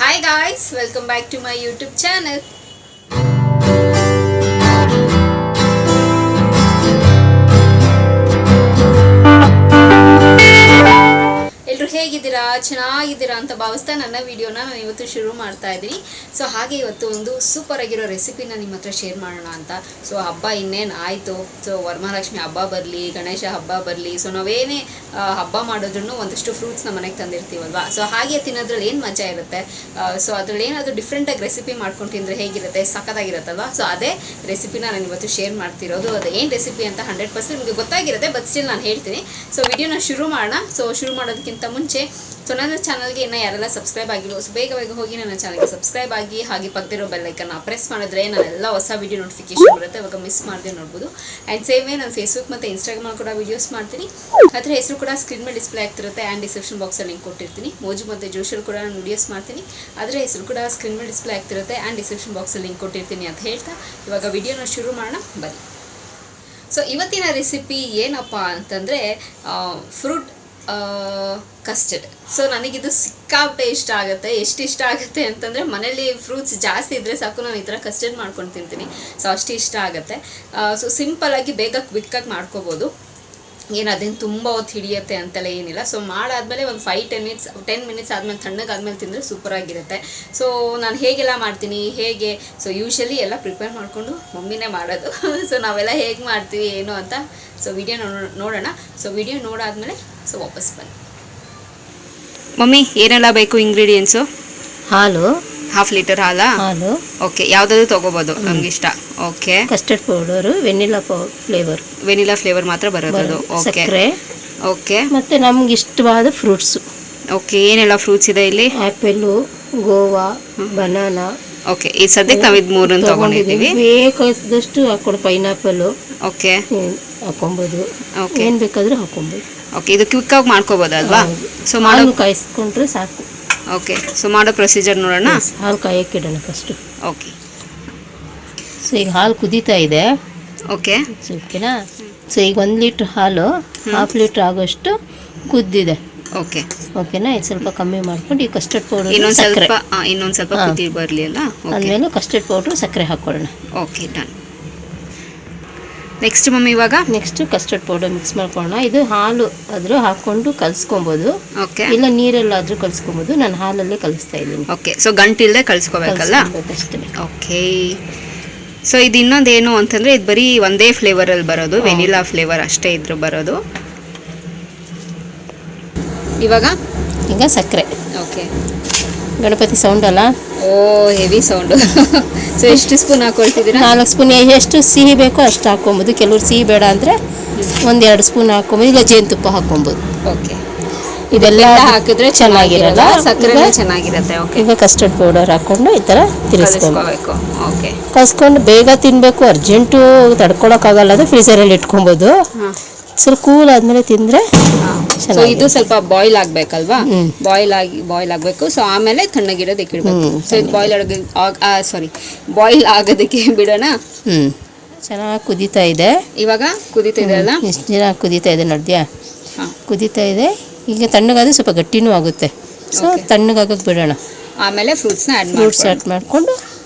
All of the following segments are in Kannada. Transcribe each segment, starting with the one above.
Hi guys, welcome back to my YouTube channel. ಎಲ್ಲರೂ ಹೇಗಿದ್ದೀರಾ, ಚೆನ್ನಾಗಿದ್ದೀರಾ ಅಂತ ಭಾವಿಸ್ತಾ ನನ್ನ ವಿಡಿಯೋನ ನಾನು ಇವತ್ತು ಶುರು ಮಾಡ್ತಾ ಇದ್ದೀನಿ. ಸೊ ಹಾಗೆ ಇವತ್ತು ಒಂದು ಸೂಪರ್ ಆಗಿರೋ ರೆಸಿಪಿನ ನಿಮ್ಮ ಹತ್ರ ಶೇರ್ ಮಾಡೋಣ ಅಂತ. ಸೊ ಹಬ್ಬ ಇನ್ನೇನು ಆಯಿತು. ಸೊ ವರಮಹಾಲಕ್ಷ್ಮಿ ಹಬ್ಬ ಬರಲಿ, ಗಣೇಶ ಹಬ್ಬ ಬರಲಿ, ಸೊ ನಾವೇನೇ ಹಬ್ಬ ಮಾಡಿದ್ರೂ ಒಂದಷ್ಟು ಫ್ರೂಟ್ಸ್ ನಮ್ಮ ಮನೆಗೆ ತಂದಿರ್ತೀವಲ್ವಾ. ಸೊ ಹಾಗೆ ತಿನ್ನೋದ್ರಲ್ಲಿ ಏನು ಮಜಾ ಇರುತ್ತೆ. ಸೊ ಅದ್ರಲ್ಲಿ ಏನಾದರೂ ಡಿಫ್ರೆಂಟಾಗಿ ರೆಸಿಪಿ ಮಾಡ್ಕೊಂಡು ತಿಂದರೆ ಹೇಗಿರುತ್ತೆ, ಸಖತ್ತಾಗಿರುತ್ತಲ್ವಾ. ಸೊ ಅದೇ ರೆಸಿಪಿನ ನಾನು ಇವತ್ತು ಶೇರ್ ಮಾಡ್ತಿರೋದು. ಅದು ಏನು ರೆಸಿಪಿ ಅಂತ 100% ನಿಮಗೆ ಗೊತ್ತಾಗಿರುತ್ತೆ, ಬಟ್ ಸ್ಟಿಲ್ ನಾನು ಹೇಳ್ತೀನಿ. ಸೊ ವಿಡಿಯೋನ ಶುರು ಮಾಡೋಣ. ಸೊ ಶುರು ಮಾಡೋದಕ್ಕಿಂತ ಮುಂಚೆ ಸೊ ನನ್ನ ಚಾನಲ್ಗೆ ಇನ್ನೂ ಯಾರೆಲ್ಲ ಸಬ್ಸ್ಕ್ರೈಬ್ ಆಗಿಲ್ಲ, ಸೊ ಬೇಗ ಹೋಗಿ ನನ್ನ ಚಾನಲ್ಗೆ ಸಬ್ಸ್ಕ್ರೈಬ್ ಆಗಿ, ಹಾಗೆ ಪಕ್ಕದಿರೋ ಬೆಲ್ಲೈಕನ್ನ ಪ್ರೆಸ್ ಮಾಡಿದ್ರೆ ನಾನೆಲ್ಲ ಹೊಸ ವಿಡಿಯೋ ನೋಟಿಫಿಕೇಶನ್ ಬರುತ್ತೆ, ಅವಾಗ ಮಿಸ್ ಮಾಡದೆ ನೋಡ್ಬೋದು. ಆ್ಯಂಡ್ ಸೇಮ್ ವೇ ನಾನು ಫೇಸ್ಬುಕ್ ಮತ್ತು ಇನ್ಸ್ಟಾಗ್ರಾಮಲ್ಲಿ ಕೂಡ ವೀಡಿಯೋಸ್ ಮಾಡ್ತೀನಿ. ಅದರ ಹೆಸರು ಕೂಡ ಸ್ಕ್ರೀನ್ ಮೇಲೆ ಡಿಸ್ಪ್ಲೇ ಆಗ್ತಿರುತ್ತೆ. ಆ್ಯಂಡ್ ಡಿಸ್ಕ್ರಿಪ್ಷನ್ ಬಾಕ್ಸಲ್ಲಿ ಲಿಂಕ್ ಕೊಟ್ಟಿರ್ತೀನಿ. ಮೋಜು ಮತ್ತು ಜೋಶಲ್ಲಿ ಕೂಡ ನಾನು ವೀಡಿಯೋಸ್ ಮಾಡ್ತೀನಿ. ಅದರ ಹೆಸರು ಕೂಡ ಸ್ಕ್ರೀನ್ ಮೇಲೆ ಡಿಸ್ಪ್ಲೇ ಆಗ್ತಿರುತ್ತೆ. ಆ್ಯಂಡ್ ಡಿಸ್ಕ್ರಿಪ್ಷನ್ ಬಾಕ್ಸಲ್ಲಿ ಲಿಂಕ್ ಕೊಟ್ಟಿರ್ತೀನಿ ಅಂತ ಹೇಳ್ತಾ ಇವಾಗ ವಿಡಿಯೋನ ಶುರು ಮಾಡೋಣ ಬನ್ನಿ. ಸೊ ಇವತ್ತಿನ ರೆಸಿಪಿ ಏನಪ್ಪ ಅಂತಂದರೆ ಫ್ರೂಟ್ ಕಸ್ಟರ್ಡ್. ಸೊ ನನಗಿದು ಸಿಕ್ಕಾಪಟ್ಟೆ ಇಷ್ಟ ಆಗುತ್ತೆ. ಎಷ್ಟು ಇಷ್ಟ ಆಗುತ್ತೆ ಅಂತಂದರೆ ಮನೇಲಿ ಫ್ರೂಟ್ಸ್ ಜಾಸ್ತಿ ಇದ್ದರೆ ಸಾಕು, ನಾನು ಈ ಥರ ಕಸ್ಟರ್ಡ್ ಮಾಡ್ಕೊಂಡು ತಿಂತೀನಿ. ಸೊ ಅಷ್ಟು ಇಷ್ಟ ಆಗುತ್ತೆ. ಸೊ ಸಿಂಪಲ್ಲಾಗಿ ಬೇಗ ಕ್ವಿಕ್ಕಾಗಿ ಮಾಡ್ಕೋಬೋದು, ಏನು ಅದೇನು ತುಂಬ ಹೊತ್ತು ಹಿಡಿಯುತ್ತೆ ಅಂತೆಲ್ಲ ಏನಿಲ್ಲ. ಸೊ ಮಾಡಾದ್ಮೇಲೆ ಒಂದು 10 ಮಿನಿಟ್ಸ್ ಆದಮೇಲೆ ತಣ್ಣಗಾದ್ಮೇಲೆ ತಿಂದರೆ ಸೂಪರಾಗಿರುತ್ತೆ. ಸೊ ನಾನು ಹೇಗೆಲ್ಲ ಮಾಡ್ತೀನಿ, ಹೇಗೆ ಸೊ ಯೂಶ್ವಲಿ ಎಲ್ಲ ಪ್ರಿಪೇರ್ ಮಾಡಿಕೊಂಡು ಮಮ್ಮಿನೇ ಮಾಡೋದು. ಸೊ ನಾವೆಲ್ಲ ಹೇಗೆ ಮಾಡ್ತೀವಿ ಏನು ಅಂತ ಸೊ ವಿಡಿಯೋ ನೋಡೋಣ. ಸೊ ವಿಡಿಯೋ ನೋಡಾದ್ಮೇಲೆ ಸೊ ವಾಪಸ್ ಬನ್ನಿ. ಮಮ್ಮಿ ಏನೆಲ್ಲ ಬೇಕು ಇಂಗ್ರೀಡಿಯೆಂಟ್ಸು? ಹಾಲು, 1/2 ಲೀಟರ್ ಹಾಲಾ? ಹಾಲು ಓಕೆ, ಯಾವುದಾದ್ರು ತೊಗೋಬೋದು, ನಮಗಿಷ್ಟ. Okay, custard powder, vanilla flavour ಮಾತ್ರ ಬರೋದು. ಓಕೆ, ಸಕ್ಕರೆ, ಓಕೆ, ಮತ್ತೆ ನಮ್ಗೆ ಇಷ್ಟವಾದ ಫ್ರೂಟ್ಸು. ಓಕೆ, ಏನೆಲ್ಲ ಫ್ರೂಟ್ಸ್ ಇದೆ ಇಲ್ಲಿ? Apple, Goa, banana. ಓಕೆ, ಈ ಸದ್ಯಕ್ಕೆ ನಾವು ಇದು 3 ತೊಗೊಂಡಿದ್ದೀವಿ. ಬೇಕಾದಷ್ಟು ಹಾಕೊಂಡು ಪೈನಾಪಲ್ಲು ಓಕೆ ಹಾಕೊಬೋದು. ಓಕೆ, ಏನು ಬೇಕಾದರೂ ಹಾಕೊಬೋದು. ಓಕೆ, ಇದು ಕ್ವಿಕ್ಕಾಗಿ ಮಾಡ್ಕೋಬೋದಲ್ವಾ? ಸೊ ಹಾಲು ಕಾಯಿಸ್ಕೊಂಡ್ರೆ ಸಾಕು. ಓಕೆ, ಸೊ ಮಾಡೋ ಪ್ರೊಸೀಜರ್ ನೋಡೋಣ. ಹಾಲು ಕಾಯಕ್ಕಿಡೋಣ ಫಸ್ಟು. ಓಕೆ, ಸೊ ಈಗ ಹಾಲು ಕುದೀತಾ ಇದೆ. ಓಕೆ, ಓಕೆನಾ? ಸೊ ಈಗ 1 ಲೀಟ್ರ್ ಹಾಲು 1/2 ಲೀಟ್ರ್ ಆಗೋಷ್ಟು ಕುದ್ದಿದೆ. ಓಕೆ, ಓಕೆನಾ? ಇದು ಸ್ವಲ್ಪ ಕಮ್ಮಿ ಮಾಡ್ಕೊಂಡು ಈ ಕಸ್ಟರ್ಡ್ ಪೌಡರ್, ಇನ್ನೊಂದು ಸ್ವಲ್ಪ ಕುದಿ ಬರಲಿ ಅಲ್ಲ. ಆಮೇಲೆ ಕಸ್ಟರ್ಡ್ ಪೌಡ್ರು ಸಕ್ಕರೆ ಹಾಕ್ಕೊಳ್ಳೋಣ. Okay, done. ನೆಕ್ಸ್ಟ್ ಮಮ್ಮಿ ಇವಾಗ ನೆಕ್ಸ್ಟ್ ಕಸ್ಟರ್ಡ್ ಪೌಡರ್ ಮಿಕ್ಸ್ ಮಾಡ್ಕೊಳ್ಳೋಣ. ಇದು ಹಾಲು ಆದರೂ ಹಾಕ್ಕೊಂಡು ಕಲಿಸ್ಕೊಬೋದು, ಓಕೆ, ಇಲ್ಲ ನೀರಲ್ಲಾದರೂ ಕಲಿಸ್ಕೊಬೋದು. ನಾನು ಹಾಲಲ್ಲೇ ಕಲಿಸ್ತಾ ಇದ್ದೀನಿ. ಓಕೆ, ಸೊ ಗಂಟಿಲ್ಲದೆ ಕಲಿಸ್ಕೋಬೇಕಲ್ಲ? ಅಷ್ಟೇ. ಓಕೆ, ಸೊ ಇದು ಇನ್ನೊಂದೇನು ಅಂತಂದರೆ ಇದು ಬರೀ ಒಂದೇ ಫ್ಲೇವರಲ್ಲಿ ಬರೋದು, ವೆನಿಲಾ ಫ್ಲೇವರ್ ಅಷ್ಟೇ ಇದ್ರು ಬರೋದು. ಈಗ ಸಕ್ಕರೆ. ಓಕೆ, ಗಣಪತಿ ಸೌಂಡ್ ಅಲ್ಲ? ಓ, ಹೆವಿ ಸೌಂಡು. ಸೊ ಎಷ್ಟು ಸ್ಪೂನ್ ಹಾಕೊಳ್ತಿದ್ದೀರಾ? 4 ಸ್ಪೂನ್. ಎಷ್ಟು ಸಿಹಿ ಬೇಕೋ ಅಷ್ಟು ಹಾಕ್ಕೊಬೋದು. ಕೆಲವ್ರು ಸಿಹಿ ಬೇಡ ಅಂದರೆ 1-2 ಸ್ಪೂನ್ ಹಾಕ್ಕೊಬೋದು, ಇಲ್ಲ ಜೇನುತುಪ್ಪ ಹಾಕ್ಕೊಬೋದು. ಓಕೆ, ಇದೆಲ್ಲ ಹಾಕಿದ್ರೆ ಚೆನ್ನಾಗಿರಲ್ಲ, ಸಕ್ಕರೆ ಚೆನ್ನಾಗಿರುತ್ತೆ. ಓಕೆ, ಈಗ ಕಸ್ಟರ್ಡ್ ಪೌಡರ್ ಹಾಕ್ಕೊಂಡು ಈ ಥರ ತಿರ್ಗಿಸ್ಕೋಬೇಕು. ಓಕೆ, ಕಸ್ಕೊಂಡು ಬೇಗ ತಿನ್ನಬೇಕು, ಅರ್ಜೆಂಟು ತಡ್ಕೊಳಕ್ಕಾಗಲ್ಲ ಅಂದರೆ ಫ್ರೀಸರಲ್ಲಿ ಇಟ್ಕೊಬೋದು. ಸ್ವಲ್ಪ ಕೂಲ್ ಆದಮೇಲೆ ತಿಂದರೆ ಸೊ ಇದು ಸ್ವಲ್ಪ ಬಾಯ್ಲ್ ಆಗಬೇಕಲ್ವಾ? ಬಾಯ್ಲ್ ಆಗಬೇಕು. ಸೊ ಆಮೇಲೆ ತಣ್ಣಗಿರೋದಕ್ಕೆ ಇಡಬೇಕು. ಸೊ ಇದು ಬಾಯ್ಲ್ ಆಗೋದಕ್ಕೆ ಬಿಡೋಣ. ಚೆನ್ನಾಗಿ ಕುದೀತಾ ಇದೆ. ಇವಾಗ ಕುದೀತಾ ಇದೆ ಅಲ್ಲ? ಎಷ್ಟು ಚೆನ್ನಾಗಿ ಕುದೀತಾ ಇದೆ ನೋಡಿದ್ಯಾ? ಕುದೀತಾ ಇದೆ. ಈಗ ತಣ್ಣಗಾದ್ರೆ ಸ್ವಲ್ಪ ಗಟ್ಟಿನೂ ಆಗುತ್ತೆ. ಸೊ ತಣ್ಣಗಾಗಕ್ಕೆ ಬಿಡೋಣ. ಆಮೇಲೆ ಫ್ರೂಟ್ಸ್ ಆ್ಯಡ್ ಮಾಡಿಕೊಂಡು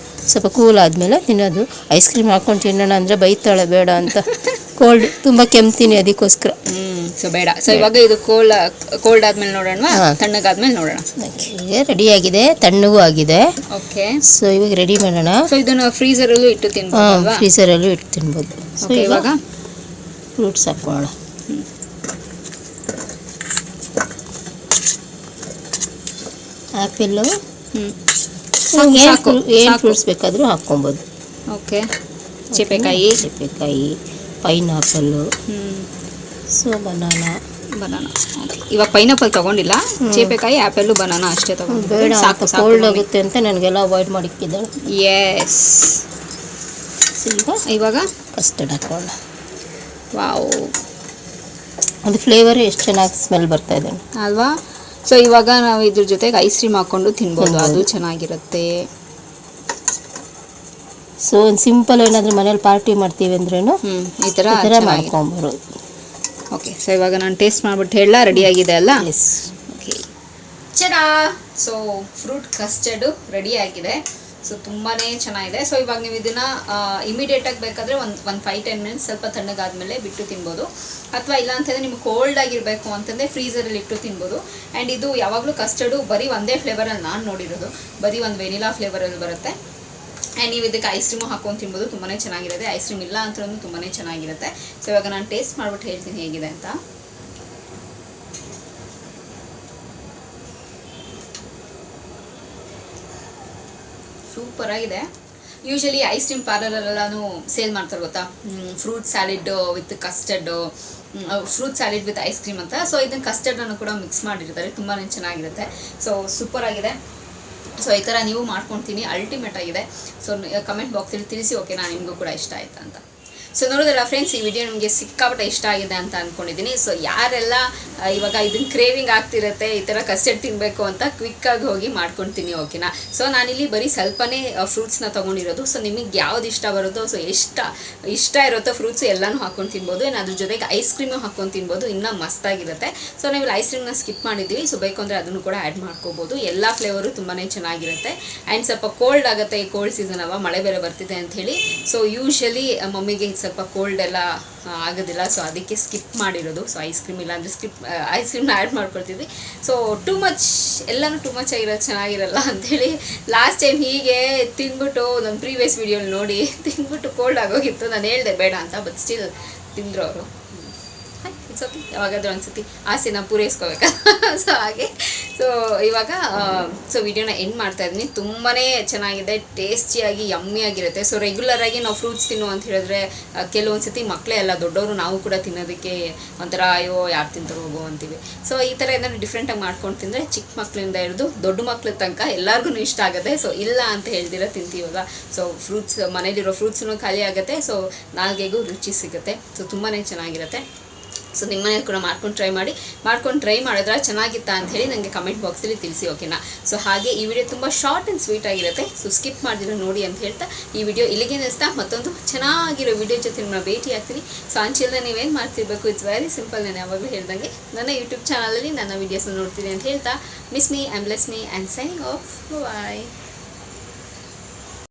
ಸ್ವಲ್ಪ ಕೂಲ್ ಆದಮೇಲೆ ತಿನ್ನೋದು. ಐಸ್ ಕ್ರೀಮ್ ಹಾಕ್ಕೊಂಡು ತಿನ್ನೋಣ ಅಂದರೆ ಬೈತಾಳೆ ಬೇಡ ಅಂತ. ಕೋಲ್ಡ್ ತುಂಬ ಕೆಮ್ತೀನಿ, ಅದಕ್ಕೋಸ್ಕರ. ಸೊ ಬೇಡ. ಸೊ ಇವಾಗ ಇದು ಕೋಲ್ಡ್ ಆದ್ಮೇಲೆ ನೋಡೋಣ, ತಣ್ಣಗಾದ್ಮೇಲೆ ನೋಡೋಣ. ಈಗ ರೆಡಿ ಆಗಿದೆ, ತಣ್ಣಗೂ ಆಗಿದೆ. ಓಕೆ, ಸೊ ಇವಾಗ ರೆಡಿ ಮಾಡೋಣ. ಸೊ ಇದನ್ನು ಫ್ರೀಸರಲ್ಲೂ ಇಟ್ಟು ತಿನ್ಬೋದು? ಫ್ರೀಸರಲ್ಲೂ ಇಟ್ಟು ತಿನ್ಬೋದು. ಸೊ ಇವಾಗ ಫ್ರೂಟ್ಸ್ ಹಾಕೋಣ. ಆ್ಯಪಲ್ಲು, ಏನು ಫ್ರೂಟ್ಸ್ ಬೇಕಾದರೂ ಹಾಕ್ಕೊಬೋದು. ಓಕೆ, ಚೀಪೆಕಾಯಿ, ಪೈನಾಪಲ್ಲು, ಸೊ ಬನಾನಾ. ಓಕೆ, ಇವಾಗ ಪೈನಾಪಲ್ ತೊಗೊಂಡಿಲ್ಲ, ಚೀಪೆಕಾಯಿ, ಆ್ಯಪಲ್ಲು, ಬನಾನಾ ಅಷ್ಟೇ ತೊಗೊಂಡು. ಬೇಡ, ಸಾಕು, ಕೋಲ್ಡ್ ಆಗುತ್ತೆ ಅಂತ ನನಗೆಲ್ಲ ಅವಾಯ್ಡ್ ಮಾಡಿಕ್ಕಿದ್ದಾಳೆ. ಎಸ್. ಇವಾಗ ಕಸ್ಟರ್ಡ್ ಹಾಕೋಣ. ವಾವ್, ಅದು ಫ್ಲೇವರ್ ಎಷ್ಟು ಚೆನ್ನಾಗಿ ಸ್ಮೆಲ್ ಬರ್ತಾ ಇದೆ ಅಲ್ವಾ? ಸೊ ಇವಾಗ ನಾವು ಇದ್ರ ಜೊತೆಗೆ ಐಸ್ ಕ್ರೀಮ್ ಹಾಕ್ಕೊಂಡು ತಿನ್ಬೋದು, ಅದು ಚೆನ್ನಾಗಿರುತ್ತೆ. ಸೊ ಒಂದು ಸಿಂಪಲ್ ಏನಾದರೂ ಮನೇಲಿ ಪಾರ್ಟಿ ಮಾಡ್ತೀವಿ ಅಂದ್ರೇನು ಈ ಥರ ಮಾಡ್ಕೊಂಬರೋದು. ಓಕೆ, ಸೊ ಇವಾಗ ನಾನು ಟೇಸ್ಟ್ ಮಾಡಿಬಿಟ್ಟು ಹೇಳ ರೆಡಿ ಆಗಿದೆ ಅಲ್ಲ? ಎಸ್. ಓಕೆ, ಚಡಾ. ಸೊ ಫ್ರೂಟ್ ಕಸ್ಟರ್ಡು ರೆಡಿ ಆಗಿದೆ. ಸೊ ತುಂಬಾ ಚೆನ್ನಾಗಿದೆ. ಸೊ ಇವಾಗ ನೀವು ಇದನ್ನು ಇಮಿಡಿಯೇಟಾಗಿ ಬೇಕಾದರೆ ಒಂದು 5-10 ಮಿನಿಟ್ಸ್ ಸ್ವಲ್ಪ ತಣ್ಣಗಾದ್ಮೇಲೆ ಬಿಟ್ಟು ತಿನ್ಬೋದು. ಅಥವಾ ಇಲ್ಲ ಅಂತಂದರೆ ನಿಮ್ಗೆ ಕೋಲ್ಡ್ ಆಗಿರಬೇಕು ಅಂತಂದರೆ ಫ್ರೀಝರಲ್ಲಿ ಇಟ್ಟು ತಿನ್ಬೋದು. ಆ್ಯಂಡ್ ಇದು ಯಾವಾಗಲೂ ಕಸ್ಟರ್ಡು ಬರೀ ಒಂದೇ ಫ್ಲೇವರಲ್ಲಿ ನಾನು ನೋಡಿರೋದು, ಬರೀ ಒಂದು ವೆನಿಲಾ ಫ್ಲೇವರಲ್ಲಿ ಬರುತ್ತೆ. ಆ್ಯಂಡ್ ನೀವು ಇದಕ್ಕೆ ಐಸ್ ಕ್ರೀಮು ಹಾಕೊಂಡು ತಿನ್ಬೋದು, ತುಂಬಾ ಚೆನ್ನಾಗಿರುತ್ತೆ. ಐಸ್ ಕ್ರೀಮ್ ಇಲ್ಲ ಅಂತಂದ್ರೂ ತುಂಬಾ ಚೆನ್ನಾಗಿರುತ್ತೆ. ಸೊ ಇವಾಗ ನಾನು ಟೇಸ್ಟ್ ಮಾಡಿಬಿಟ್ಟು ಹೇಳ್ತೀನಿ ಹೇಗಿದೆ ಅಂತ. ಸೂಪರಾಗಿದೆ. ಯೂಶಲಿ ಐಸ್ ಕ್ರೀಮ್ ಪಾರ್ಲರಲ್ಲೆಲ್ಲೂ ಸೇಲ್ ಮಾಡ್ತಾರೆ ಗೊತ್ತಾ, fruit salad with custard, fruit salad with ice cream ಅಂತ. ಸೊ ಇದನ್ನು ಕಸ್ಟರ್ಡನ್ನು ಕೂಡ ಮಿಕ್ಸ್ ಮಾಡಿರ್ತಾರೆ, ತುಂಬಾ ಚೆನ್ನಾಗಿರುತ್ತೆ. ಸೊ ಸೂಪರಾಗಿದೆ. ಸೊ ಈ ಥರ ನೀವು ಮಾಡ್ಕೊಳ್ತೀನಿ, ಅಲ್ಟಿಮೇಟ್ ಆಗಿದೆ. ಸೊ ಕಮೆಂಟ್ ಬಾಕ್ಸಲ್ಲಿ ತಿಳಿಸಿ, ಓಕೆನಾ, ನಿಮಗೂ ಕೂಡ ಇಷ್ಟ ಆಯ್ತಾ ಅಂತ. ಸೊ ನೋಡೋದಲ್ಲ ಫ್ರೆಂಡ್ಸ್, ಈ ವಿಡಿಯೋ ನಿಮಗೆ ಸಿಕ್ಕಾಪಟ್ಟೆ ಇಷ್ಟ ಆಗಿದೆ ಅಂತ ಅಂದ್ಕೊಂಡಿದ್ದೀನಿ. ಸೊ ಯಾರೆಲ್ಲ ಇವಾಗ ಇದನ್ನು ಕ್ರೇವಿಂಗ್ ಆಗ್ತಿರುತ್ತೆ, ಈ ಥರ ಕಸ್ಟರ್ಡ್ ತಿನ್ನಬೇಕು ಅಂತ, ಕ್ವಿಕ್ಕಾಗಿ ಹೋಗಿ ಮಾಡ್ಕೊಳ್ತೀನಿ, ಓಕೆನಾ. ಸೊ ನಾನಿಲ್ಲಿ ಬರೀ ಸ್ವಲ್ಪನೇ ಫ್ರೂಟ್ಸ್ನ ತೊಗೊಂಡಿರೋದು. ಸೊ ನಿಮಗೆ ಯಾವ್ದು ಇಷ್ಟ ಬರುತ್ತೋ, ಸೊ ಇಷ್ಟ ಇರುತ್ತೋ ಫ್ರೂಟ್ಸು ಎಲ್ಲನೂ ಹಾಕ್ಕೊಂಡು ತಿನ್ಬೋದು. ಇನ್ನು ಅದ್ರ ಜೊತೆಗೆ ಐಸ್ ಕ್ರೀಮು ಹಾಕ್ಕೊಂಡು ತಿನ್ಬೋದು, ಇನ್ನೂ ಮಸ್ತಾಗಿರುತ್ತೆ. ಸೊ ನೀವು ಐಸ್ ಕ್ರೀಮ್ನ ಸ್ಕಿಪ್ ಮಾಡಿದ್ದೀವಿ. ಸೊ ಬೇಕು ಅಂದರೆ ಅದನ್ನು ಕೂಡ ಆ್ಯಡ್ ಮಾಡ್ಕೋಬೋದು. ಎಲ್ಲ ಫ್ಲೇವರು ತುಂಬಾ ಚೆನ್ನಾಗಿರುತ್ತೆ. ಆ್ಯಂಡ್ ಸ್ವಲ್ಪ ಕೋಲ್ಡ್ ಆಗುತ್ತೆ, ಈ ಕೋಲ್ಡ್ ಸೀಸನ್ ಅಲ್ವಾ, ಮಳೆ ಬೇರೆ ಬರ್ತಿದೆ ಅಂಥೇಳಿ. ಸೊ ಯೂಶಲಿ ಮಮ್ಮಿಗೆ ಸ್ವಲ್ಪ ಕೋಲ್ಡ್ ಎಲ್ಲ ಆಗೋದಿಲ್ಲ, ಸೊ ಅದಕ್ಕೆ ಸ್ಕಿಪ್ ಮಾಡಿರೋದು. ಸೊ ಐಸ್ ಕ್ರೀಮ್ ಇಲ್ಲ ಅಂದರೆ ಐಸ್ ಕ್ರೀಮ್ನ ಆ್ಯಡ್ ಮಾಡ್ಕೊಳ್ತಿದ್ವಿ. ಸೊ ಟೂ ಮಚ್, ಎಲ್ಲನೂ ಟೂ ಮಚ್ ಆಗಿರೋದು ಚೆನ್ನಾಗಿರಲ್ಲ ಅಂಥೇಳಿ ಲಾಸ್ಟ್ ಟೈಮ್ ಹೀಗೆ ತಿಂದ್ಬಿಟ್ಟು ನನ್ನ ಪ್ರೀವಿಯಸ್ ವೀಡಿಯೋಲಿ ನೋಡಿ ತಿಂದ್ಬಿಟ್ಟು ಕೋಲ್ಡ್ ಆಗೋಗಿತ್ತು. ನಾನು ಹೇಳಿದೆ ಬೇಡ ಅಂತ, ಬಟ್ ಸ್ಟಿಲ್ ತಿಂದರು ಅವರು. ಇಟ್ಸ್ ಓಕೆ, ಯಾವಾಗಾದರೂ ಅನ್ಸುತ್ತೆ ಆಸೆನ ಪೂರೈಸ್ಕೋಬೇಕಾ. ಸೊ ಹಾಗೆ ಸೊ ಇವಾಗ ಸೊ ವಿಡಿಯೋನ ಎಂಡ್ ಮಾಡ್ತಾಯಿದ್ದೀನಿ. ತುಂಬಾ ಚೆನ್ನಾಗಿದೆ, ಟೇಸ್ಟಿಯಾಗಿ ಯಮ್ಮಿಯಾಗಿರುತ್ತೆ. ಸೊ ರೆಗ್ಯುಲರಾಗಿ ನಾವು ಫ್ರೂಟ್ಸ್ ತಿನ್ನು ಅಂತ ಹೇಳಿದ್ರೆ ಕೆಲವೊಂದು ಸತಿ ಮಕ್ಕಳೇ ಅಲ್ಲ, ದೊಡ್ಡವರು ನಾವು ಕೂಡ ತಿನ್ನೋದಕ್ಕೆ ಒಂಥರ ಅಯ್ಯೋ ಯಾರು ತಿಂತಾರೆ ಹೋಗೋ ಅಂತೀವಿ. ಸೊ ಈ ಥರ ಏನಾದರೂ ಡಿಫ್ರೆಂಟಾಗಿ ಮಾಡ್ಕೊಂಡು ತಿಂದರೆ ಚಿಕ್ಕ ಮಕ್ಕಳಿಂದ ಹಿಡಿದು ದೊಡ್ಡ ಮಕ್ಳ ತನಕ ಎಲ್ಲರಿಗೂ ಇಷ್ಟ ಆಗುತ್ತೆ. ಸೊ ಇಲ್ಲ ಅಂತ ಹೇಳ್ದಿರ ತಿಂತೀವಲ್ಲ. ಸೊ ಫ್ರೂಟ್ಸ್, ಮನೇಲಿರೋ ಫ್ರೂಟ್ಸೂ ಖಾಲಿ ಆಗುತ್ತೆ. ಸೊ ನಾಲ್ಗೆಗೂ ರುಚಿ ಸಿಗುತ್ತೆ. ಸೊ ತುಂಬಾ ಚೆನ್ನಾಗಿರುತ್ತೆ. ಸೊ ನಿಮ್ಮ ಮನೇಲಿ ಕೂಡ ಮಾಡ್ಕೊಂಡು ಟ್ರೈ ಮಾಡಿದ್ರೆ ಚೆನ್ನಾಗಿತ್ತಾ ಅಂತ ಹೇಳಿ ನನಗೆ ಕಮೆಂಟ್ ಬಾಕ್ಸಲ್ಲಿ ತಿಳಿಸಿ, ಓಕೆನಾ. ಸೊ ಹಾಗೆ ಈ ವಿಡಿಯೋ ತುಂಬ ಶಾರ್ಟ್ ಆ್ಯಂಡ್ ಸ್ವೀಟ್ ಆಗಿರುತ್ತೆ. ಸೊ ಸ್ಕಿಪ್ ಮಾಡಿದ್ರೆ ನೋಡಿ ಅಂತ ಹೇಳ್ತಾ ಈ ವಿಡಿಯೋ ಇಲ್ಲಿಗೆ ನಿಲ್ಲಿಸ್ತಾ ಮತ್ತೊಂದು ಚೆನ್ನಾಗಿರೋ ವಿಡಿಯೋ ಜೊತೆ ನಿಮ್ಮನ್ನ ಭೇಟಿ ಆಗ್ತೀನಿ. ಸೊ ಅಂಚಿಲ್ದ ನೀವೇನು ಮಾಡ್ತಿರ್ಬೇಕು, ಇಟ್ಸ್ ವೆರಿ ಸಿಂಪಲ್. ನಾನು ಯಾವಾಗಲೂ ಹೇಳ್ದಂಗೆ ನನ್ನ ಯೂಟ್ಯೂಬ್ ಚಾನಲಲ್ಲಿ ನನ್ನ ವೀಡಿಯೋಸ್ನ ನೋಡ್ತೀನಿ ಅಂತ ಹೇಳ್ತಾ miss me and bless me and signing off. Bye.